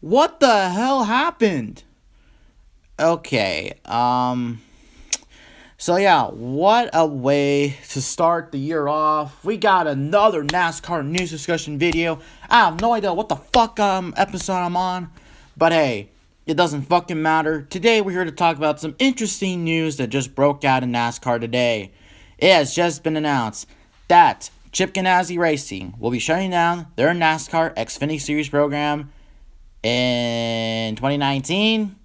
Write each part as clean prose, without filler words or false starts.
What the hell happened? Okay, so yeah, what a way to start the year off. We got another NASCAR news discussion video. I have no idea what the fuck episode I'm on, but hey, it doesn't fucking matter. Today we're here to talk about some interesting news that just broke out in NASCAR today. It has just been announced that Chip Ganassi Racing will be shutting down their NASCAR Xfinity Series program in 2019.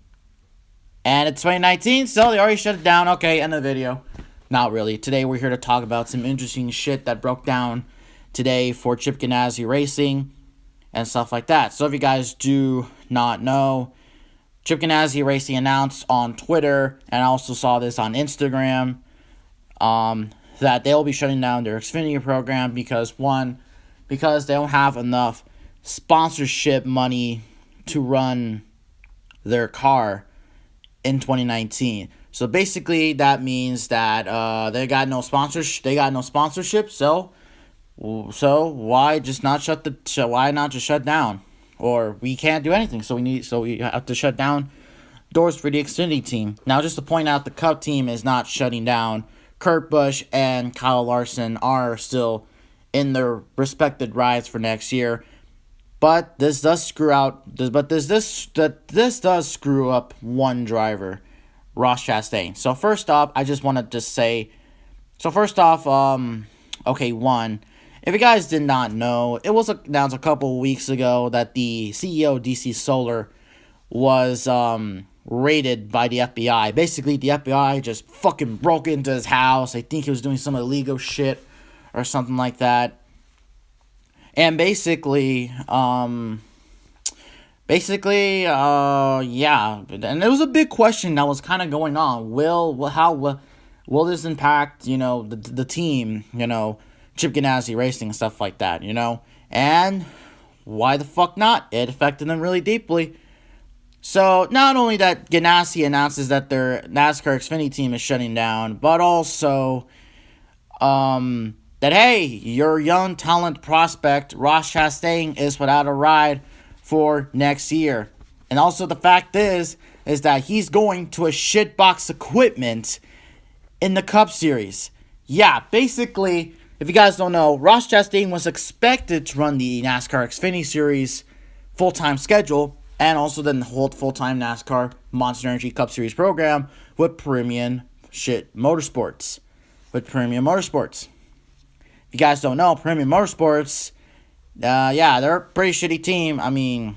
And it's 2019, so they already shut it down. Okay, end of the video. Not really. Today we're here to talk about some interesting shit that broke down today for Chip Ganassi Racing and stuff like that. So if you guys do not know, Chip Ganassi Racing announced on Twitter, and I also saw this on Instagram, that they will be shutting down their Xfinity program because they don't have enough sponsorship money to run their car in 2019. So basically that means that they got no sponsorship, so why not just shut down? Or we can't do anything, so we have to shut down doors for the Xfinity team. Now, just to point out, the Cup team is not shutting down. Kurt Busch and Kyle Larson are still in their respected rides for next year. But this does screw up one driver, Ross Chastain. So first off, I just want to just say, okay, one, if you guys did not know, it was announced a couple weeks ago that the CEO of DC Solar was raided by the FBI. Basically, the FBI just fucking broke into his house. I think he was doing some illegal shit or something like that. And basically, yeah, and there was a big question that was kind of going on. How will this impact, the team, Chip Ganassi Racing and stuff like that, And why the fuck not? It affected them really deeply. So, not only that Ganassi announces that their NASCAR Xfinity team is shutting down, but also, that, hey, your young talent prospect, Ross Chastain, is without a ride for next year. And also the fact is that he's going to a shitbox equipment in the Cup Series. Yeah, basically, if you guys don't know, Ross Chastain was expected to run the NASCAR Xfinity Series full-time schedule and also then hold full-time NASCAR Monster Energy Cup Series program with Premium Motorsports. If you guys don't know, Premium Motorsports, they're a pretty shitty team. I mean,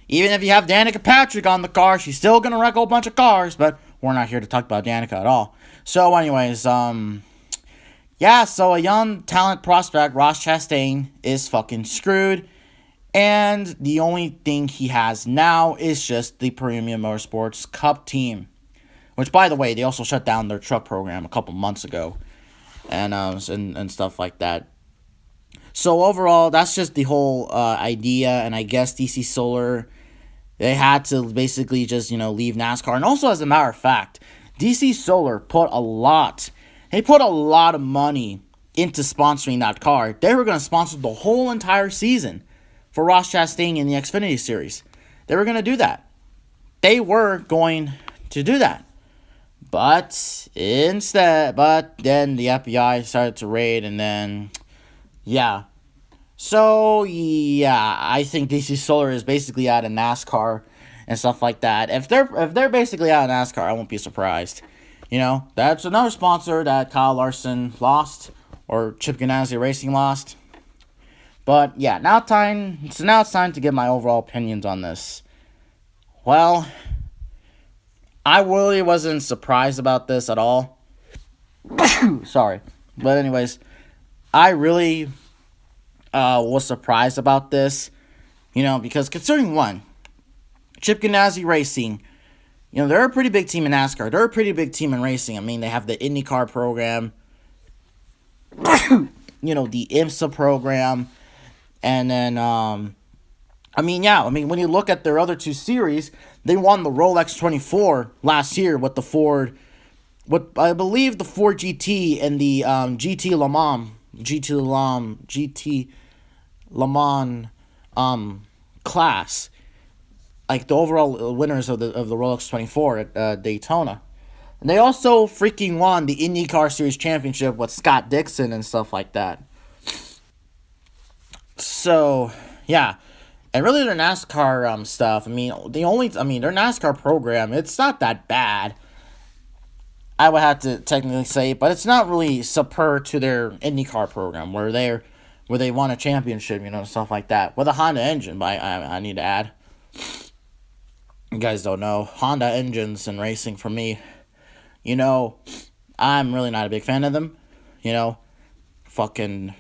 even if you have Danica Patrick on the car, she's still going to wreck a whole bunch of cars, but we're not here to talk about Danica at all. So anyways, so a young talent prospect, Ross Chastain, is fucking screwed, and the only thing he has now is just the Premium Motorsports Cup team, which, by the way, they also shut down their truck program a couple months ago. And stuff like that. So overall, that's just the whole idea, and I guess DC Solar, they had to basically just leave NASCAR. And also, as a matter of fact, DC Solar put a lot of money into sponsoring that car. They were going to sponsor the whole entire season for Ross Chastain in the Xfinity Series. They were going to do that. But then the FBI started to raid, and then, yeah. So, yeah, I think DC Solar is basically out of NASCAR and stuff like that. If they're basically out of NASCAR, I won't be surprised. That's another sponsor that Kyle Larson lost, or Chip Ganassi Racing lost. But, yeah, now it's time to give my overall opinions on this. Well, I really wasn't surprised about this at all. Sorry. But anyways, I really was surprised about this, because considering one, Chip Ganassi Racing, they're a pretty big team in NASCAR. They're a pretty big team in racing. I mean, they have the IndyCar program, the IMSA program, and then, when you look at their other two series, they won the Rolex 24 last year with the Ford, I believe the Ford GT and the GT Le Mans class. like the overall winners of the Rolex 24 at Daytona. And they also freaking won the IndyCar Series Championship with Scott Dixon and stuff like that. So, yeah. And really their NASCAR stuff, their NASCAR program, it's not that bad. I would have to technically say, but it's not really superb to their IndyCar program where they won a championship, stuff like that. With a Honda engine, but I need to add. You guys don't know. Honda engines and racing for me, I'm really not a big fan of them. Fucking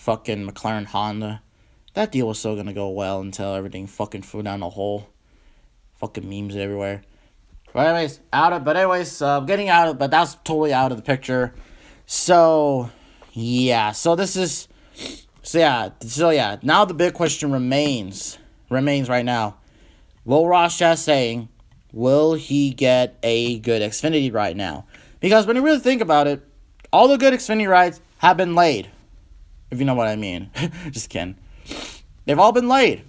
McLaren Honda. That deal was still gonna go well until everything fucking flew down the hole. Fucking memes everywhere. But anyways, getting out of, but that's totally out of the picture. So yeah, now the big question remains right now. Will Ross Chastain, will he get a good Xfinity ride now? Because when you really think about it, all the good Xfinity rides have been laid. If you know what I mean. Just kidding. They've all been laid.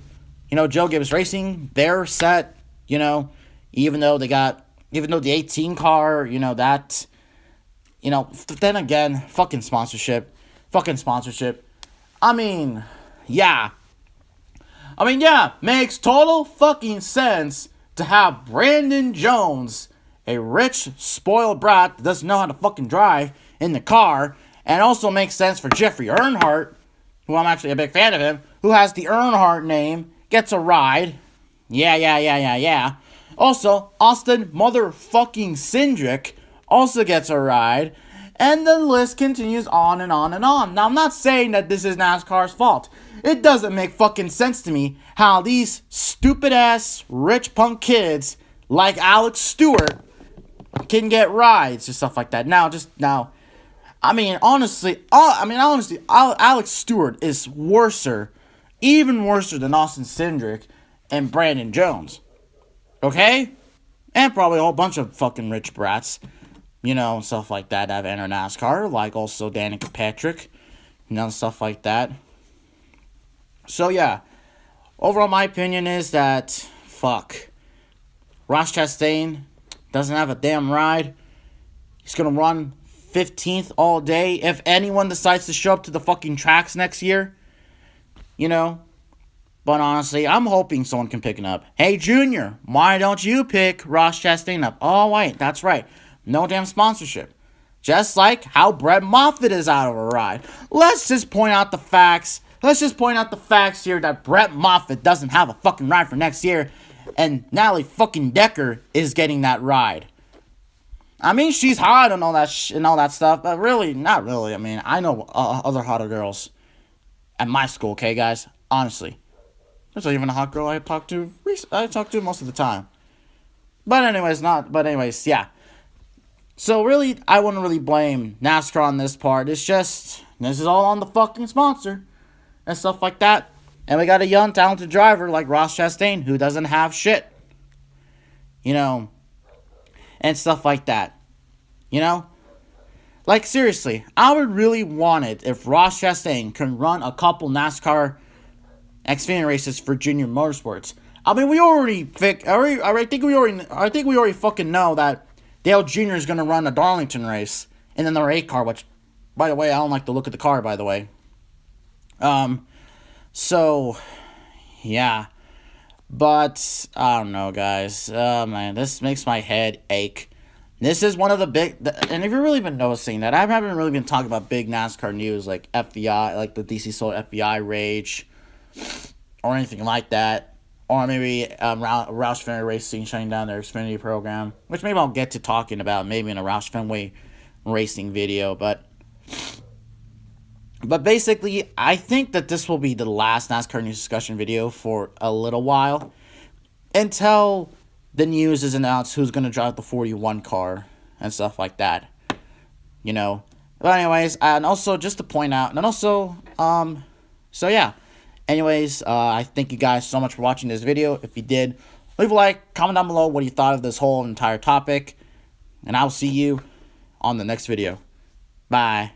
Joe Gibbs Racing, they're set, even though the 18 car, then again, fucking sponsorship. Yeah, makes total fucking sense to have Brandon Jones, a rich, spoiled brat that doesn't know how to fucking drive, in the car. And also makes sense for Jeffrey Earnhardt, who I'm actually a big fan of him, who has the Earnhardt name, gets a ride. Yeah. Also, Austin motherfucking Cindric also gets a ride. And the list continues on and on and on. Now, I'm not saying that this is NASCAR's fault. It doesn't make fucking sense to me how these stupid-ass rich punk kids like Alex Stewart can get rides and stuff like that. Honestly, Alex Stewart is even worse than Austin Cindric and Brandon Jones. Okay? And probably a whole bunch of fucking rich brats, stuff like that have entered NASCAR, like also Danica Patrick, stuff like that. So, yeah. Overall, my opinion is that, Ross Chastain doesn't have a damn ride. He's gonna run 15th all day if anyone decides to show up to the fucking tracks next year. But honestly, I'm hoping someone can pick it up. Hey, Junior, why don't you pick Ross Chastain up? Oh, wait, that's right. No damn sponsorship. Just like how Brett Moffitt is out of a ride. Let's just point out the facts. Here that Brett Moffitt doesn't have a fucking ride for next year. And Natalie fucking Decker is getting that ride. She's hot and all that and all that stuff, but really, not really. I know other hotter girls at my school, okay, guys? Honestly. There's not even a hot girl I talk to most of the time. But anyways, yeah. So really, I wouldn't really blame NASCAR on this part. It's just, this is all on the fucking sponsor and stuff like that. And we got a young, talented driver like Ross Chastain who doesn't have shit. And stuff like that. Like, seriously, I would really want it if Ross Chastain can run a couple NASCAR Xfinity races for Junior Motorsports. I think we already fucking know that Dale Jr. is going to run a Darlington race in the number 8 car, which, by the way, I don't like the look of the car, by the way. So, yeah. But, I don't know, guys. Man, this makes my head ache. This is one of the big, and if you've really been noticing that, I haven't really been talking about big NASCAR news like FBI, like the DC Soul FBI rage, or anything like that. Or maybe Roush Fenway Racing shutting down their Xfinity program, which maybe I'll get to talking about maybe in a Roush Fenway Racing video. But basically, I think that this will be the last NASCAR news discussion video for a little while, until the news is announced who's going to drive the 41 car and stuff like that. But anyways, and also just to point out, and also, so yeah. Anyways, I thank you guys so much for watching this video. If you did, leave a like, comment down below what you thought of this whole entire topic, and I'll see you on the next video. Bye.